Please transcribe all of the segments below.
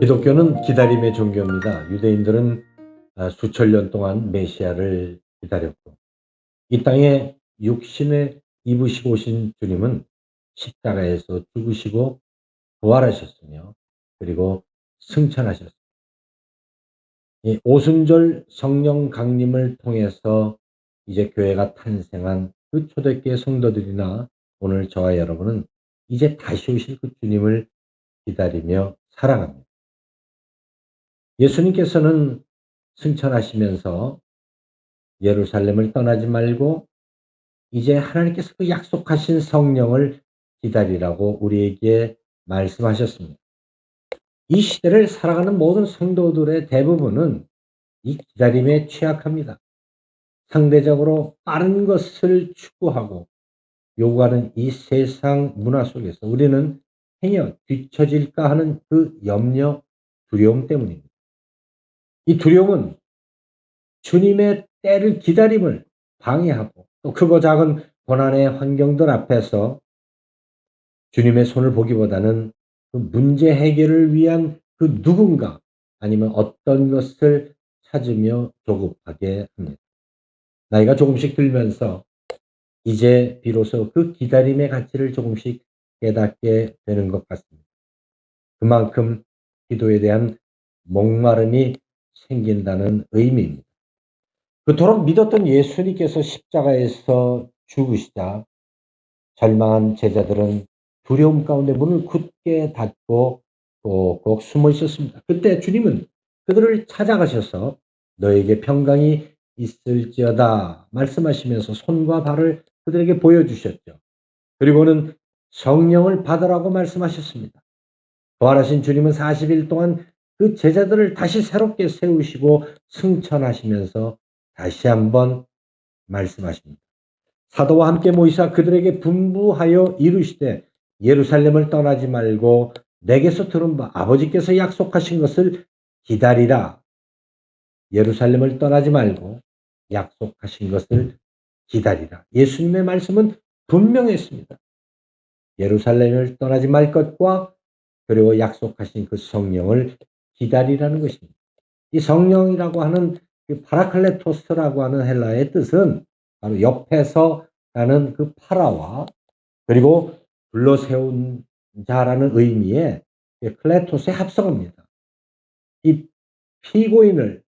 기독교는 기다림의 종교입니다. 유대인들은 수천 년 동안 메시아를 기다렸고, 이 땅에 육신을 입으시고 오신 주님은 십자가에서 죽으시고 부활하셨으며, 그리고 승천하셨습니다. 이 오순절 성령 강림을 통해서 이제 교회가 탄생한 그 초대교회 성도들이나 오늘 저와 여러분은 이제 다시 오실 그 주님을 기다리며 살아갑니다. 예수님께서는 승천하시면서 예루살렘을 떠나지 말고 이제 하나님께서 그 약속하신 성령을 기다리라고 우리에게 말씀하셨습니다. 이 시대를 살아가는 모든 성도들의 대부분은 이 기다림에 취약합니다. 상대적으로 빠른 것을 추구하고 요구하는 이 세상 문화 속에서 우리는 행여 뒤처질까 하는 그 염려, 두려움 때문입니다. 이 두려움은 주님의 때를 기다림을 방해하고, 또 크고 작은 고난의 환경들 앞에서 주님의 손을 보기보다는 그 문제 해결을 위한 그 누군가, 아니면 어떤 것을 찾으며 조급하게 합니다. 나이가 조금씩 들면서 이제 비로소 그 기다림의 가치를 조금씩 깨닫게 되는 것 같습니다. 그만큼 기도에 대한 목마름이 생긴다는 의미입니다. 그토록 믿었던 예수님께서 십자가에서 죽으시자 절망한 제자들은 두려움 가운데 문을 굳게 닫고 꼭꼭 숨어 있었습니다. 그때 주님은 그들을 찾아가셔서 너에게 평강이 있을지어다 말씀하시면서 손과 발을 그들에게 보여주셨죠. 그리고는 성령을 받으라고 말씀하셨습니다. 부활하신 주님은 40일 동안 그 제자들을 다시 새롭게 세우시고 승천하시면서 다시 한번 말씀하십니다. 사도와 함께 모이사 그들에게 분부하여 이르시되 예루살렘을 떠나지 말고 내게서 들은 바 아버지께서 약속하신 것을 기다리라. 예루살렘을 떠나지 말고 약속하신 것을 기다리라. 예수님의 말씀은 분명했습니다. 예루살렘을 떠나지 말 것과 그리고 약속하신 그 성령을 기다리라는 것입니다. 이 성령이라고 하는 그 파라클레토스라고 하는 헬라의 뜻은 바로 옆에서 라는 그 파라와 그리고 불러세운 자라는 의미의 클레토스의 합성어입니다. 이 피고인을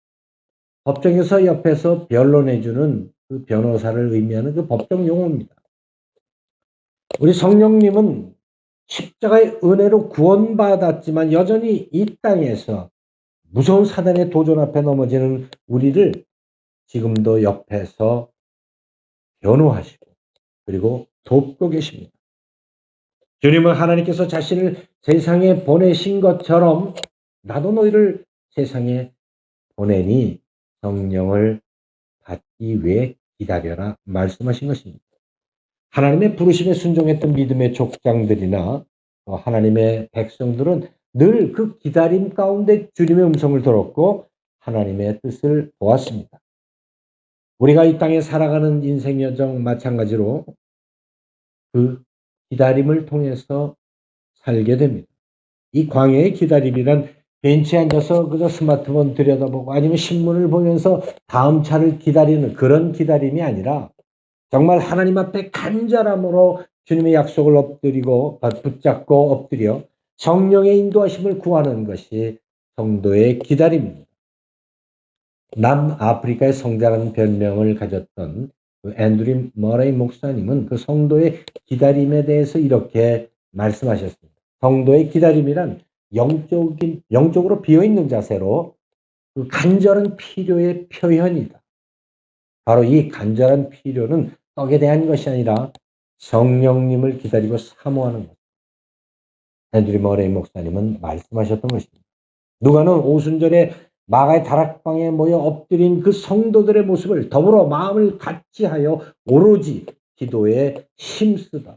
법정에서 옆에서 변론해주는 그 변호사를 의미하는 그 법정 용어입니다. 우리 성령님은 십자가의 은혜로 구원받았지만 여전히 이 땅에서 무서운 사단의 도전 앞에 넘어지는 우리를 지금도 옆에서 변호하시고 그리고 돕고 계십니다. 주님은 하나님께서 자신을 세상에 보내신 것처럼 나도 너희를 세상에 보내니 성령을 받기 위해 기다려라 말씀하신 것입니다. 하나님의 부르심에 순종했던 믿음의 족장들이나 하나님의 백성들은 늘 그 기다림 가운데 주님의 음성을 들었고 하나님의 뜻을 보았습니다. 우리가 이 땅에 살아가는 인생 여정 마찬가지로 그 기다림을 통해서 살게 됩니다. 이 광야의 기다림이란 벤치에 앉아서 그저 스마트폰 들여다보고 아니면 신문을 보면서 다음 차를 기다리는 그런 기다림이 아니라 정말 하나님 앞에 간절함으로 주님의 약속을 붙잡고 엎드려 성령의 인도하심을 구하는 것이 성도의 기다림입니다. 남아프리카의 성자라는 별명을 가졌던 그 앤드류 머레이 목사님은 그 성도의 기다림에 대해서 이렇게 말씀하셨습니다. 성도의 기다림이란 영적으로 비어있는 자세로 그 간절한 필요의 표현이다. 바로 이 간절한 필요는 떡에 대한 것이 아니라 성령님을 기다리고 사모하는 것. 앤드류 머레이 목사님은 말씀하셨던 것입니다. 누가는 오순절에 마가의 다락방에 모여 엎드린 그 성도들의 모습을 더불어 마음을 같이하여 오로지 기도에 힘쓰더라.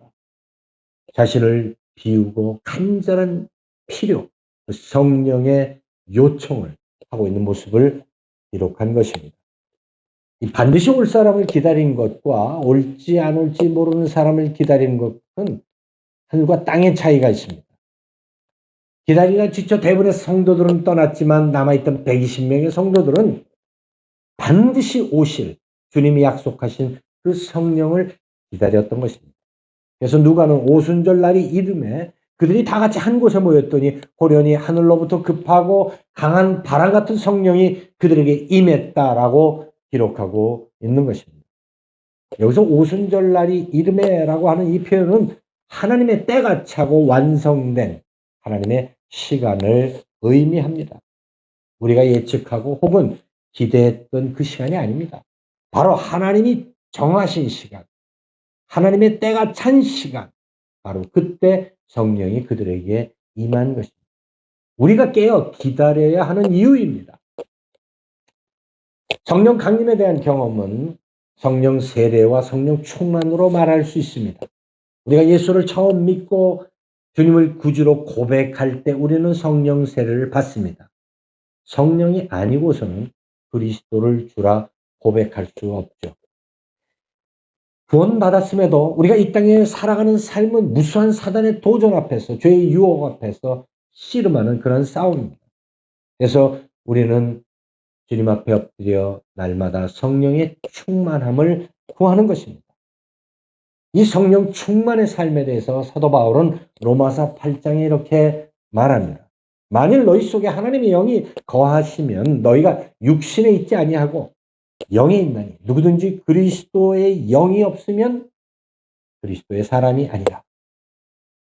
자신을 비우고 간절한 필요, 성령의 요청을 하고 있는 모습을 기록한 것입니다. 반드시 올 사람을 기다린 것과 올지 안 올지 모르는 사람을 기다리는 것은 하늘과 땅의 차이가 있습니다. 기다리다 지쳐 대부분의 성도들은 떠났지만 남아있던 120명의 성도들은 반드시 오실 주님이 약속하신 그 성령을 기다렸던 것입니다. 그래서 누가는 오순절 날이 이듬해 그들이 다 같이 한 곳에 모였더니 호련히 하늘로부터 급하고 강한 바람 같은 성령이 그들에게 임했다라고 기록하고 있는 것입니다. 여기서 오순절 날이 이듬해라고 하는 이 표현은 하나님의 때가 차고 완성된 하나님의 시간을 의미합니다. 우리가 예측하고 혹은 기대했던 그 시간이 아닙니다. 바로 하나님이 정하신 시간, 하나님의 때가 찬 시간, 바로 그때 성령이 그들에게 임한 것입니다. 우리가 깨어 기다려야 하는 이유입니다. 성령 강림에 대한 경험은 성령 세례와 성령 충만으로 말할 수 있습니다. 우리가 예수를 처음 믿고 주님을 구주로 고백할 때 우리는 성령 세례를 받습니다. 성령이 아니고서는 그리스도를 주라 고백할 수 없죠. 구원받았음에도 우리가 이 땅에 살아가는 삶은 무수한 사단의 도전 앞에서, 죄의 유혹 앞에서 씨름하는 그런 싸움입니다. 그래서 우리는 주님 앞에 엎드려 날마다 성령의 충만함을 구하는 것입니다. 이 성령 충만의 삶에 대해서 사도 바울은 로마서 8장에 이렇게 말합니다. 만일 너희 속에 하나님의 영이 거하시면 너희가 육신에 있지 아니하고 영에 있나니 누구든지 그리스도의 영이 없으면 그리스도의 사람이 아니라.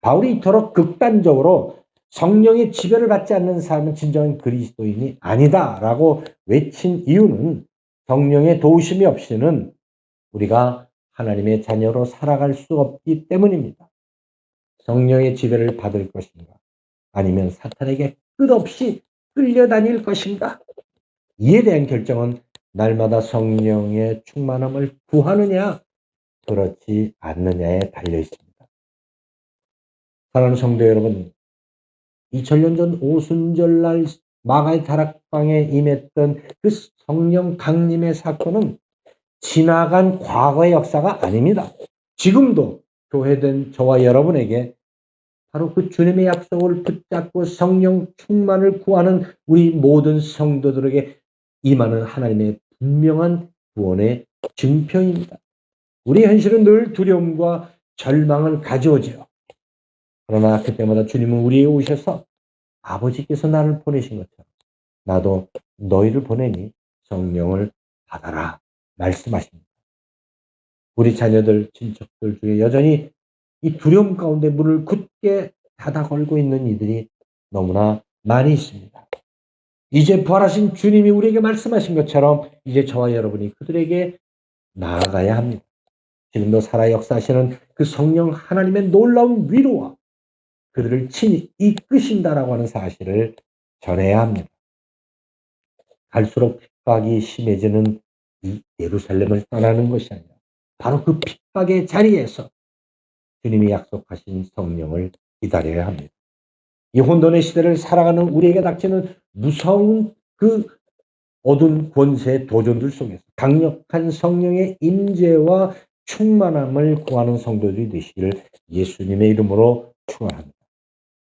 바울이 이토록 극단적으로 성령의 지배를 받지 않는 사람은 진정한 그리스도인이 아니다라고 외친 이유는 성령의 도우심이 없이는 우리가 하나님의 자녀로 살아갈 수 없기 때문입니다. 성령의 지배를 받을 것인가? 아니면 사탄에게 끝없이 끌려다닐 것인가? 이에 대한 결정은 날마다 성령의 충만함을 구하느냐, 그렇지 않느냐에 달려 있습니다. 사랑하는 성도 여러분, 2000년 전 오순절날 마가의 다락방에 임했던 그 성령 강림의 사건은 지나간 과거의 역사가 아닙니다. 지금도 교회된 저와 여러분에게 바로 그 주님의 약속을 붙잡고 성령 충만을 구하는 우리 모든 성도들에게 임하는 하나님의 분명한 구원의 증표입니다. 우리 현실은 늘 두려움과 절망을 가져오지요. 그러나 그때마다 주님은 우리에게 오셔서 아버지께서 나를 보내신 것처럼 나도 너희를 보내니 성령을 받아라 말씀하십니다. 우리 자녀들, 친척들 중에 여전히 이 두려움 가운데 문을 굳게 닫아 걸고 있는 이들이 너무나 많이 있습니다. 이제 부활하신 주님이 우리에게 말씀하신 것처럼 이제 저와 여러분이 그들에게 나아가야 합니다. 지금도 살아 역사하시는 그 성령 하나님의 놀라운 위로와 그들을 친히 이끄신다라고 하는 사실을 전해야 합니다. 갈수록 핍박이 심해지는 이 예루살렘을 떠나는 것이 아니라 바로 그 핍박의 자리에서 주님이 약속하신 성령을 기다려야 합니다. 이 혼돈의 시대를 살아가는 우리에게 닥치는 무서운 그 어두운 권세의 도전들 속에서 강력한 성령의 임재와 충만함을 구하는 성도들이 되시기를 예수님의 이름으로 축원합니다.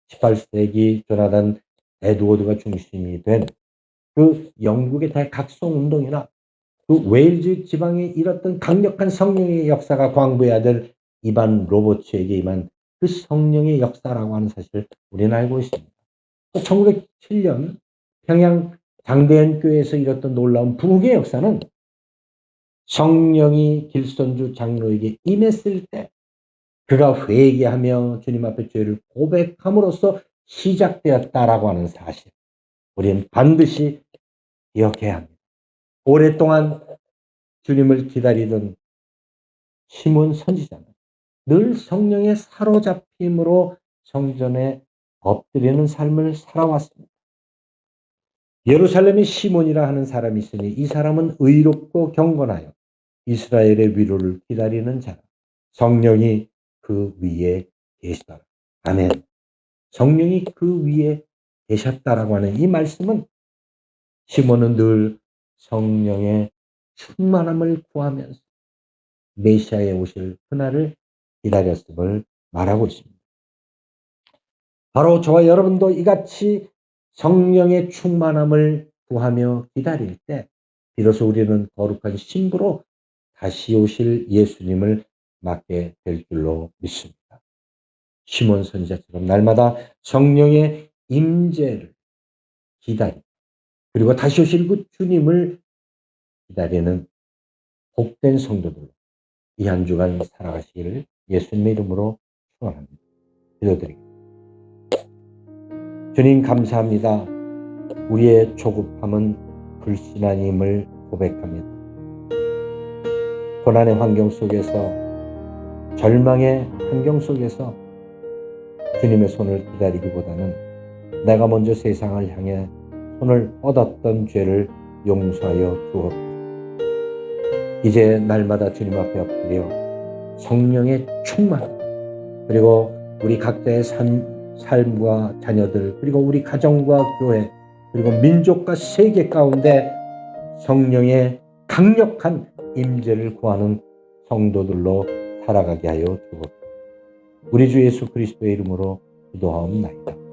18세기 조나단 에드워드가 중심이 된 그 영국의 대각성 운동이나 그 웨일즈 지방에 일었던 강력한 성령의 역사가 광부의 아들 이반 로버츠에게 임한 그 성령의 역사라고 하는 사실을 우리는 알고 있습니다. 1907년 평양 장대현 교회에서 일었던 놀라운 부흥의 역사는 성령이 길선주 장로에게 임했을 때 그가 회개하며 주님 앞에 죄를 고백함으로써 시작되었다라고 하는 사실, 우리는 반드시 기억해야 합니다. 오랫동안 주님을 기다리던 시몬 선지자는 늘 성령의 사로잡힘으로 성전에 엎드리는 삶을 살아왔습니다. 예루살렘에 시몬이라 하는 사람이 있으니 이 사람은 의롭고 경건하여 이스라엘의 위로를 기다리는 자라. 성령이 그 위에 계시다. 아멘. 성령이 그 위에 계셨다라고 하는 이 말씀은 시몬은 늘 성령의 충만함을 구하면서 메시아의 오실 그날을 기다렸음을 말하고 있습니다. 바로 저와 여러분도 이같이 성령의 충만함을 구하며 기다릴 때 비로소 우리는 거룩한 신부로 다시 오실 예수님을 맞게 될 줄로 믿습니다. 시몬 선지자처럼 날마다 성령의 임재를 기다리고 그리고 다시 오실 그 주님을 기다리는 복된 성도들로 이 한 주간 살아가시기를 예수님의 이름으로 축원합니다. 기도드리겠습니다. 주님 감사합니다. 우리의 조급함은 불신앙임을 고백합니다. 고난의 환경 속에서 절망의 환경 속에서 주님의 손을 기다리기보다는 내가 먼저 세상을 향해 손을 뻗었던 죄를 용서하여 주옵소서. 이제 날마다 주님 앞에 엎드려 성령의 충만 그리고 우리 각자의 삶과 자녀들 그리고 우리 가정과 교회 그리고 민족과 세계 가운데 성령의 강력한 임재를 구하는 성도들로 살아가게 하여 주옵소서. 우리 주 예수 그리스도의 이름으로 기도하옵나이다.